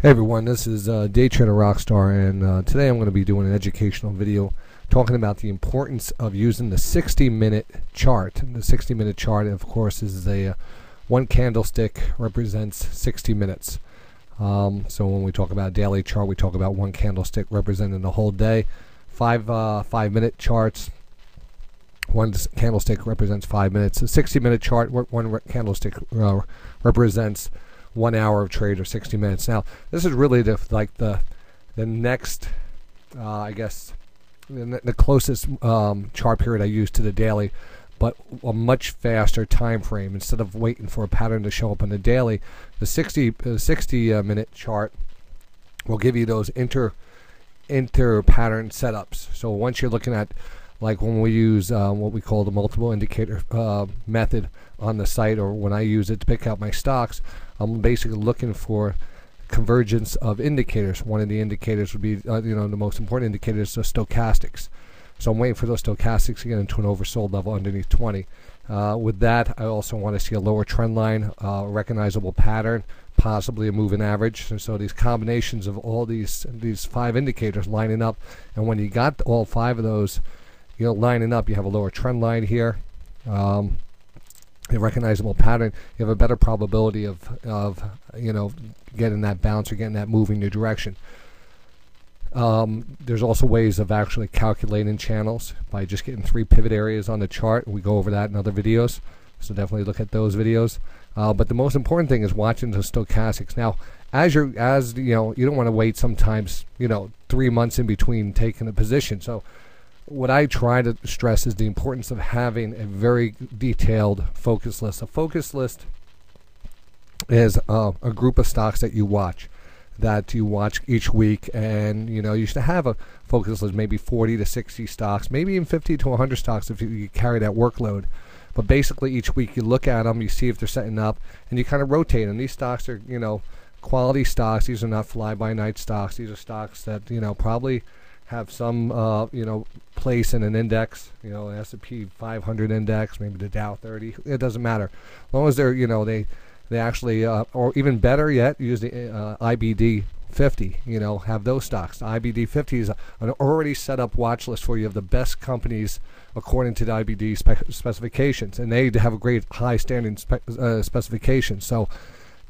Hey everyone, this is DayTraderRockStar, and today I'm going to be doing an educational video talking about the importance of using the 60-minute chart. And the 60-minute chart, of course, is one candlestick represents 60 minutes. So when we talk about a daily chart, we talk about one candlestick representing the whole day. 5-minute charts, one candlestick represents 5 minutes. A 60-minute chart, one candlestick represents 1 hour of trade, or 60 minutes. Now, this is really the next, I guess, the closest chart period I use to the daily, but a much faster time frame. Instead of waiting for a pattern to show up on the daily, the 60-minute chart will give you those inter pattern setups. So once you're looking at, like when we use what we call the multiple indicator method on the site, or when I use it to pick out my stocks, I'm basically looking for convergence of indicators. One of the indicators would be, the most important indicator is the stochastics. So I'm waiting for those stochastics to get into an oversold level underneath 20. With that, I also want to see a lower trend line, recognizable pattern, possibly a moving average. And so these combinations of all these 5 indicators lining up, and when you got all 5 of those, lining up, you have a lower trend line here, a recognizable pattern. You have a better probability of getting that bounce or getting that move in your direction. There's also ways of actually calculating channels by just getting 3 pivot areas on the chart. We go over that in other videos, so definitely look at those videos. But the most important thing is watching the stochastics. Now, you don't want to wait sometimes 3 months in between taking a position. So what I try to stress is the importance of having a very detailed focus list. A focus list is a group of stocks that you watch each week, and you should have a focus list, maybe 40 to 60 stocks, maybe even 50 to 100 stocks if you carry that workload. But basically each week you look at them, you see if they're setting up, and you kind of rotate them. These stocks are quality stocks. These are not fly-by-night stocks. These are stocks that probably have some place in an index, S&P 500 index, maybe the Dow 30. It doesn't matter, as long as they're they actually or even better yet, use the IBD 50. Have those stocks. The IBD 50 is an already set up watch list for you of the best companies according to the IBD specifications, and they have a great high standing specifications. So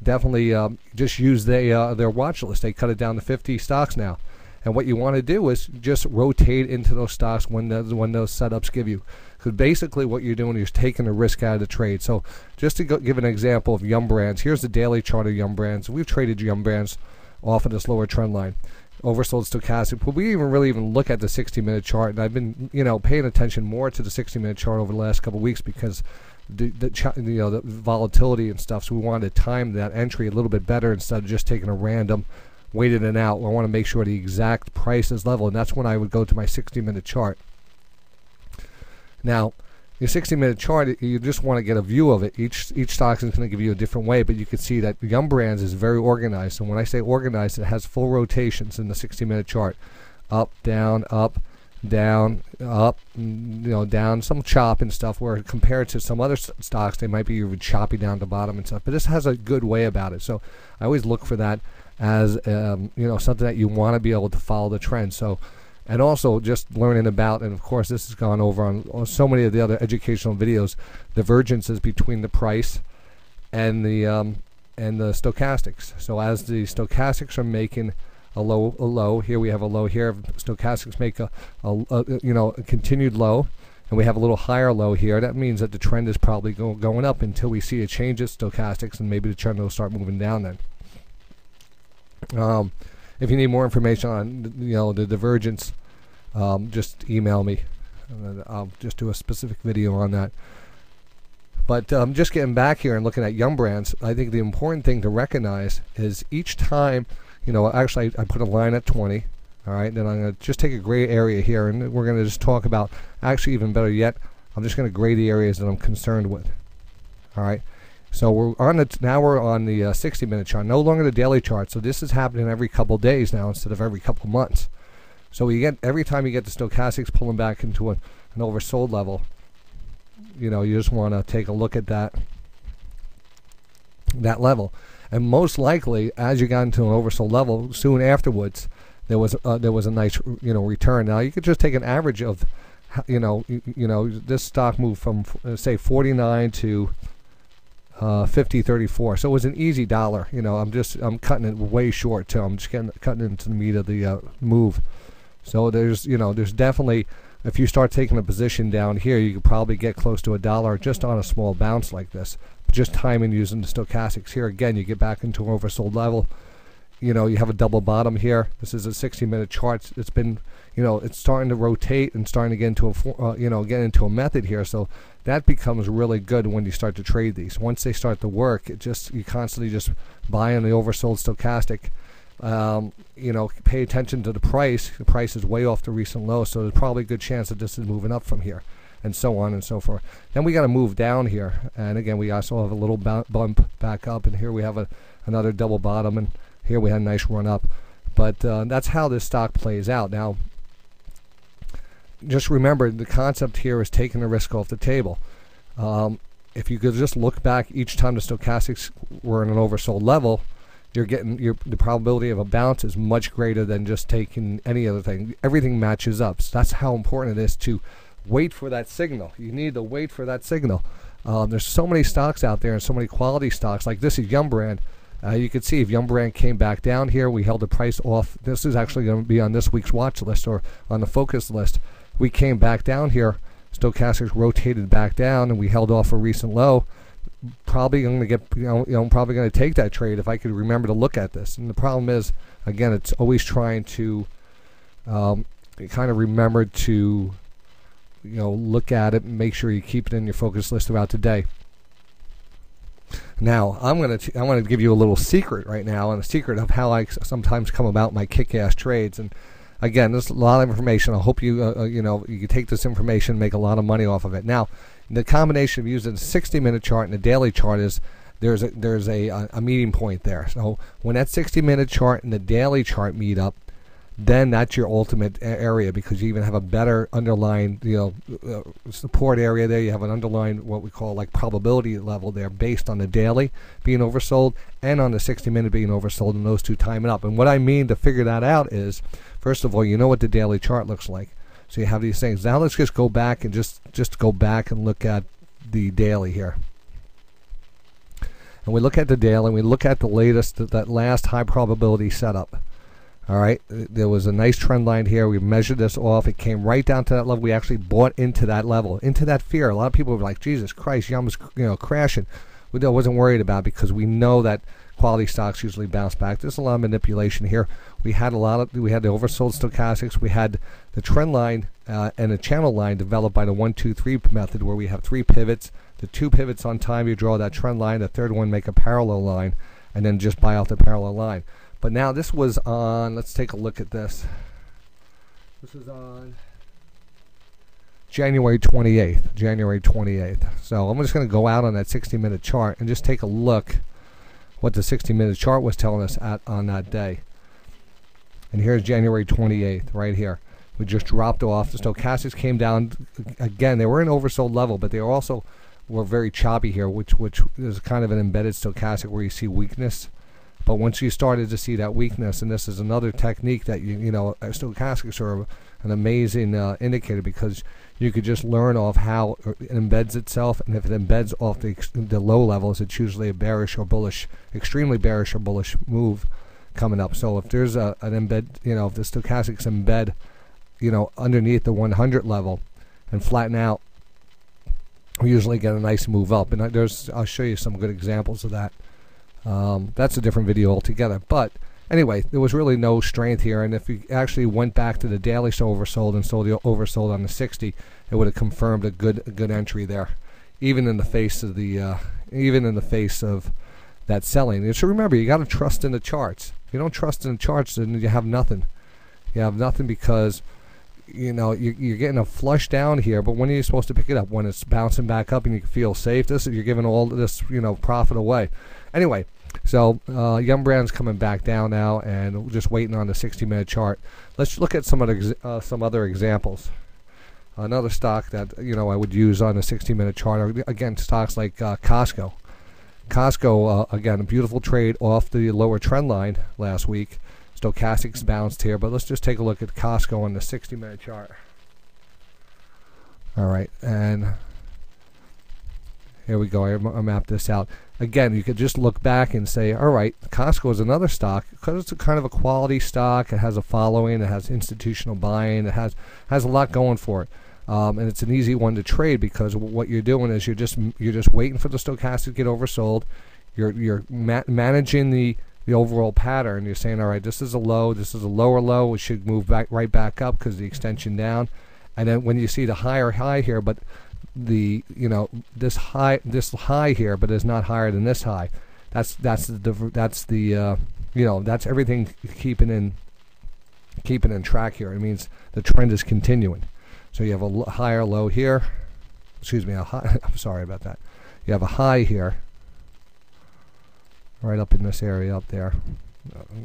definitely just use their watch list. They cut it down to 50 stocks now. And what you want to do is just rotate into those stocks when those setups give you. Because basically what you're doing is taking the risk out of the trade. So just to give an example of Yum Brands, here's the daily chart of Yum Brands. We've traded Yum Brands off of this lower trend line, oversold stochastic. But we really even look at the 60-minute chart, and I've been paying attention more to the 60-minute chart over the last couple of weeks because the volatility and stuff. So we wanted to time that entry a little bit better instead of just taking a random waited it out. I want to make sure the exact price is level, and that's when I would go to my 60-minute chart. Now, your 60-minute chart, you just want to get a view of it. Each stock is going to give you a different way, but you can see that Yum Brands is very organized. And when I say organized, it has full rotations in the 60-minute chart: up, down, up, down, up, down. Some chop and stuff. Where compared to some other stocks, they might be even choppy down to bottom and stuff. But this has a good way about it. So I always look for that as something that you want to be able to follow the trend. So, and also just learning about, and of course this has gone over on so many of the other educational videos, divergences between the price and the stochastics. So as the stochastics are making a low, here we have a low here. Stochastics make a continued low, and we have a little higher low here. That means that the trend is probably going up until we see a change in stochastics, and maybe the trend will start moving down then. If you need more information on the divergence, just email me. I'll just do a specific video on that. But just getting back here and looking at Yum Brands, I think the important thing to recognize is each time, actually I put a line at 20. All right, then I'm going to just take a gray area here, and we're going to just talk about, actually even better yet, I'm just going to gray the areas that I'm concerned with. All right. So we're on the 60-minute chart, no longer the daily chart. So this is happening every couple of days now instead of every couple of months. So every time you get the stochastics pulling back into an oversold level, you just want to take a look at that level. And most likely, as you got into an oversold level, soon afterwards, there was a nice return. Now you could just take an average of, this stock moved from say 49 to 50.34. So it was an easy dollar. I'm cutting it way short too. I'm just cutting into the meat of the move. So there's definitely, if you start taking a position down here, you could probably get close to $1 just on a small bounce like this. Just timing using the stochastics here. Again, you get back into an oversold level. You have a double bottom here. This is a 60-minute chart. It's been, it's starting to rotate and starting to get into get into a method here. So that becomes really good when you start to trade these. Once they start to work, you constantly just buy on the oversold stochastic. Pay attention to the price. The price is way off the recent low, so there's probably a good chance that this is moving up from here, and so on and so forth. Then we got to move down here, and again, we also have a little bump back up, and here we have another double bottom, and here we had a nice run up. But that's how this stock plays out. Now, just remember, the concept here is taking the risk off the table. If you could just look back each time the stochastics were in an oversold level, the probability of a bounce is much greater than just taking any other thing. Everything matches up. So that's how important it is to wait for that signal. You need to wait for that signal. There's so many stocks out there and so many quality stocks. Like this is Yum Brand. You can see if Yum Brand came back down here, we held the price off. This is actually going to be on this week's watch list or on the focus list. We came back down here. Stochastics rotated back down, and we held off a recent low. Probably going to get, probably going to take that trade if I could remember to look at this. And the problem is, again, it's always trying to kind of remember to, look at it and make sure you keep it in your focus list throughout the day. Now, I want to give you a little secret right now, and a secret of how I sometimes come about my kick-ass trades. And again, there's a lot of information. I hope you you can take this information and make a lot of money off of it. Now, the combination of using a 60-minute chart and a daily chart is there's a meeting point there. So when that 60-minute chart and the daily chart meet up, then that's your ultimate area, because you even have a better underlying support area there. You have an underlying what we call like probability level there based on the daily being oversold and on the 60-minute being oversold, and those two time it up. And what I mean to figure that out is, first of all, you know what the daily chart looks like. So you have these things. Now let's just go back and just go back and look at the daily here. And we look at the daily, and we look at the latest, that last high probability setup. All right, there was a nice trend line here. We measured this off. It came right down to that level. We actually bought into that level, into that fear. A lot of people were like, Jesus Christ, Yum's crashing. We wasn't worried about it because we know that quality stocks usually bounce back. There's a lot of manipulation here. We had the oversold stochastics. We had the trend line and a channel line developed by the 1, 2, 3 method, where we have 3 pivots. The 2 pivots on time, you draw that trend line. The third one, make a parallel line, and then just buy off the parallel line. But now this was on, let's take a look at this. This is on January 28th. January 28th. So I'm just going to go out on that 60-minute chart and just take a look what the 60-minute chart was telling us on that day. And here's January 28th right here. We just dropped off. The stochastics came down. Again, they were in oversold level, but they also were very choppy here, which is kind of an embedded stochastic where you see weakness. But once you started to see that weakness, and this is another technique that stochastics are an amazing indicator, because you could just learn off how it embeds itself, and if it embeds off the low levels, it's usually a bearish or bullish, extremely bearish or bullish move coming up. So if there's an embed, if the stochastics embed, underneath the 100 level and flatten out, we usually get a nice move up. And I'll show you some good examples of that. That's a different video altogether. But anyway, there was really no strength here, and if you actually went back to the daily oversold and sold the oversold on the 60, it would have confirmed a good entry there, even in the face of that selling. You should remember, you got to trust in the charts. If you don't trust in the charts, then you have nothing. You have nothing, because you're getting a flush down here, but when are you supposed to pick it up? When it's bouncing back up and you feel safe? You're giving all this profit away. Anyway, so Yum Brand's coming back down now, and we're just waiting on the 60-minute chart. Let's look at some other examples. Another stock that I would use on a 60-minute chart are, again, stocks like Costco. Costco, again, a beautiful trade off the lower trend line last week. Stochastics bounced here, but let's just take a look at Costco on the 60-minute chart. All right, and here we go. I mapped this out. Again, you could just look back and say, all right, Costco is another stock because it's a kind of a quality stock. It has a following. It has institutional buying. It has a lot going for it. And it's an easy one to trade because what you're doing is you're just waiting for the stochastic to get oversold. You're managing the overall pattern. You're saying, all right, this is a low, this is a lower low. We should move right back up because the extension down. And then when you see the higher high here, but this high here, but is not higher than this high. That's everything keeping in track here. It means the trend is continuing. So you have a higher low here. Excuse me, I'm sorry about that. You have a high here, right up in this area up there.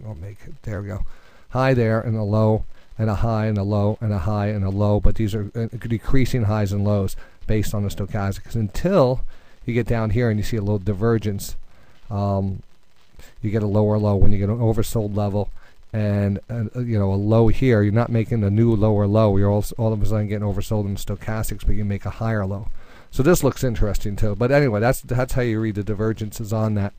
I'll make it. There we go. High there and a low and a high and a low and a high and a low. But these are decreasing highs and lows based on the stochastics until you get down here and you see a little divergence. You get a lower low when you get an oversold level. And a low here, you're not making a new lower low. You're all of a sudden getting oversold in stochastics, but you make a higher low. So this looks interesting too. But anyway, that's how you read the divergences on that.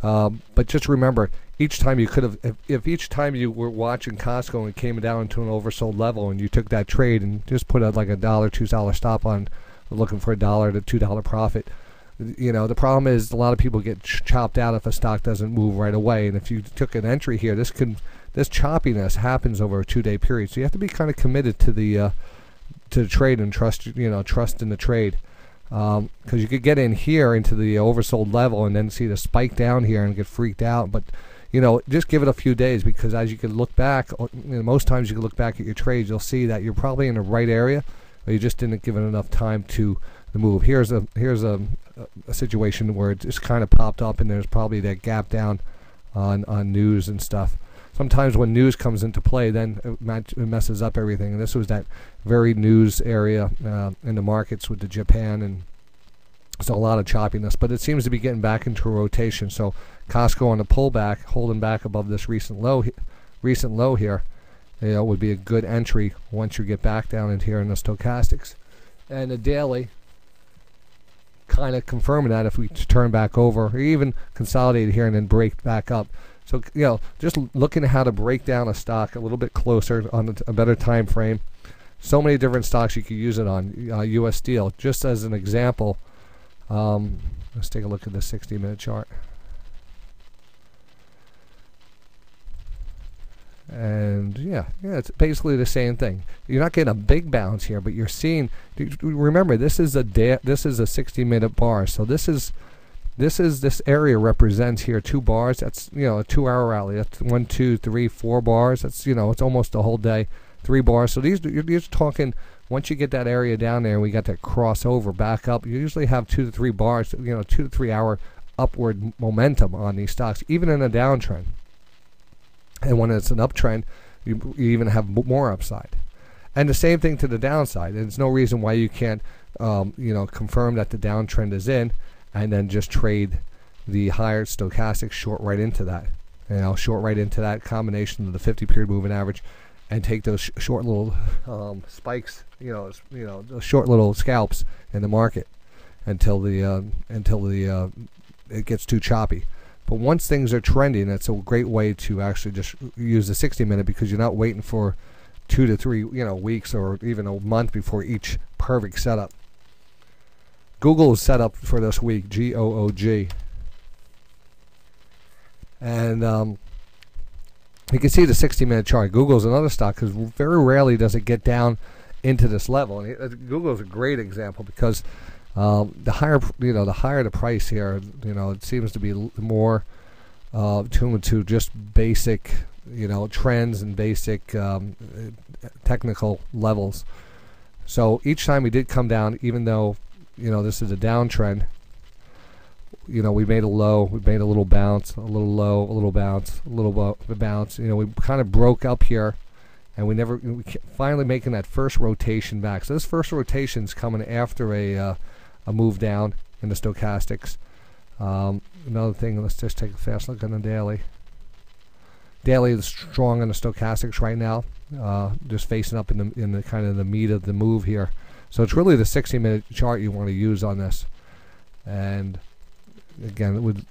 But just remember, each time you could have, if each time you were watching Costco and it came down to an oversold level, and you took that trade and just put like $1, $2 stop on, looking for $1 to $2 profit. The problem is a lot of people get chopped out if a stock doesn't move right away. And if you took an entry here, this choppiness happens over a 2-day period. So you have to be kind of committed to the trade and trust in the trade, because you could get in here into the oversold level and then see the spike down here and get freaked out. But just give it a few days, because as you can look back, most times you can look back at your trades, you'll see that you're probably in the right area, but you just didn't give it enough time to move. Here's a situation where it just kind of popped up, and there's probably that gap down on news and stuff. Sometimes when news comes into play, then it messes up everything. And this was that very news area in the markets with the Japan, and so a lot of choppiness. But it seems to be getting back into a rotation. So Costco on the pullback, holding back above this recent low here, would be a good entry once you get back down in here in the stochastics. And the daily, kind of confirming that if we turn back over or even consolidate here and then break back up. So just looking at how to break down a stock a little bit closer on a better time frame. So many different stocks you could use it on. U.S. Steel, just as an example. Let's take a look at the 60-minute chart. And yeah, it's basically the same thing. You're not getting a big bounce here, but you're seeing. Remember, this is a 60-minute bar. So this area represents here 2 bars. That's a 2-hour rally. That's 1, 2, 3, 4 bars. That's it's almost a whole day. 3 bars. So you're talking. Once you get that area down there, and we got that crossover back up, you usually have 2 to 3 bars. 2 to 3 hour upward momentum on these stocks, even in a downtrend. And when it's an uptrend, you even have more upside. And the same thing to the downside. There's no reason why you can't, confirm that the downtrend is in, and then just trade the higher stochastic short right into that. Short right into that combination of the 50-period moving average, and take those short little spikes, those short little scalps in the market until it gets too choppy. But once things are trending, it's a great way to actually just use the 60-minute, because you're not waiting for 2 to 3 weeks or even a month before each perfect setup. Google is set up for this week, GOOG. And you can see the 60-minute chart. Google's another stock, because very rarely does it get down into this level. And Google's a great example, because the higher the price here, it seems to be more tuned to just basic, trends and basic technical levels. So each time we did come down, even though this is a downtrend, we made a low, we made a little bounce, a little low, a little bounce, a little bounce. We kind of broke up here, and we finally making that first rotation back. So this first rotation is coming after a move down in the stochastics. Another thing, let's just take a fast look on the daily. Daily is strong on the stochastics right now, just facing up in the kind of the meat of the move here. So it's really the 60-minute chart you want to use on this. And again, with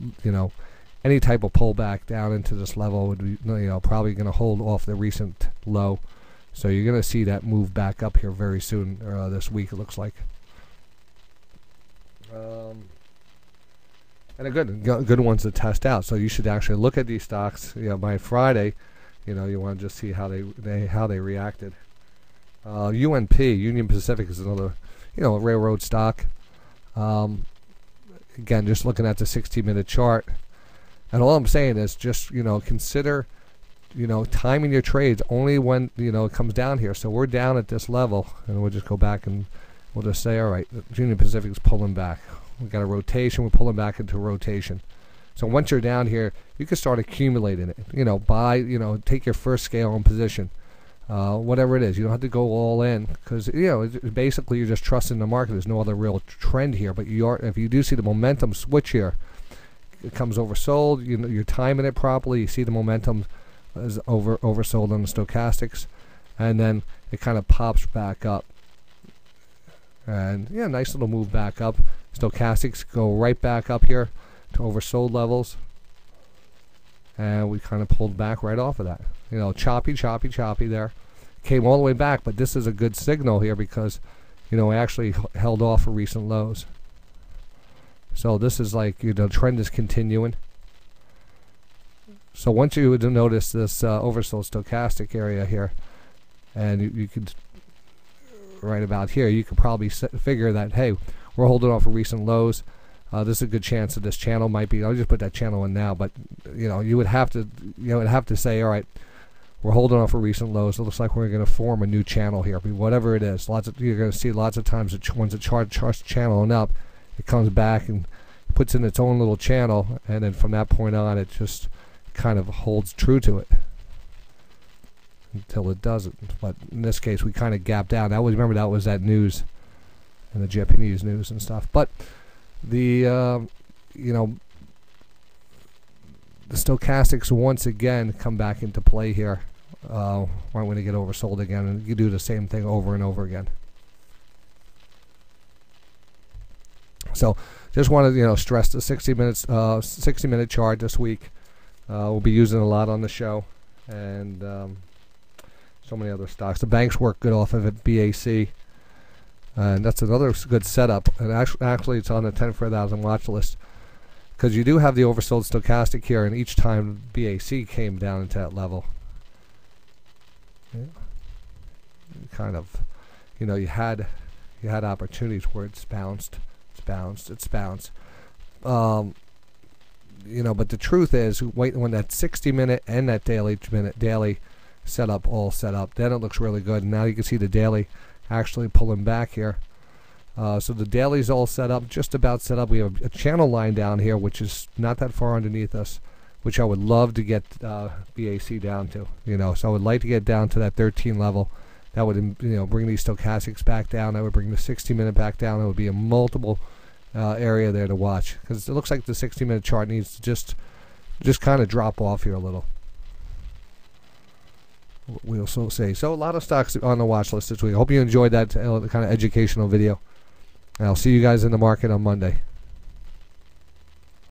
any type of pullback down into this level would be probably going to hold off the recent low. So you're going to see that move back up here very soon, this week it looks like. And a good ones to test out. So you should actually look at these stocks. By Friday, you want to just see how they reacted. UNP, Union Pacific, is another a railroad stock. Again, just looking at the 60-minute chart, and all I'm saying is just consider timing your trades only when it comes down here. So we're down at this level, and we'll just go back and we'll just say, all right, Union Pacific is pulling back. We've got a rotation. We're pulling back into rotation. So once you're down here, you can start accumulating it. Buy. Take your first scale on position. Whatever it is, you don't have to go all in, because basically you're just trusting the market. There's no other real trend here. But if you do see the momentum switch here, it comes oversold. You're timing it properly. You see the momentum is oversold on the stochastics, and then it kind of pops back up. And nice little move back up. Stochastics go right back up here to oversold levels, and we kind of pulled back right off of that. Choppy there. Came all the way back, but this is a good signal here because, we actually held off for recent lows. So this is like, trend is continuing. So once you would notice this oversold stochastic area here, and you could, right about here, you could probably figure that, hey, we're holding off for recent lows. This is a good chance that this channel might be. I'll just put that channel in now, but you would have to say, all right, we're holding off for recent lows. It looks like we're going to form a new channel here. Whatever it is, you're going to see lots of times that once the chart starts channeling up, it comes back and puts in its own little channel, and then from that point on, it just kind of holds true to it until it doesn't. But in this case, we kind of gapped down. Remember that was that news and the Japanese news and stuff. But the the stochastics once again come back into play here. Aren't going to get oversold again, and you do the same thing over and over again. So just want to stress the 60-minute chart this week. We'll be using a lot on the show, and so many other stocks. The banks work good off of it, BAC. And that's another good setup. And actually it's on the 10 for 1,000 watch list, because you do have the oversold stochastic here, and each time BAC came down into that level, kind of, you had opportunities where it's bounced. But the truth is, wait when that 60-minute and that daily setup all set up, then it looks really good. And now you can see the daily actually pulling back here. So the daily's all set up, just about set up. We have a channel line down here, which is not that far underneath us, which I would love to get BAC down to. So I would like to get down to that 13 level. That would bring these stochastics back down. That would bring the 60-minute back down. It would be a multiple area there to watch, because it looks like the 60-minute chart needs to just kind of drop off here a little. We'll so say. So a lot of stocks on the watch list this week. I hope you enjoyed that kind of educational video. And I'll see you guys in the market on Monday.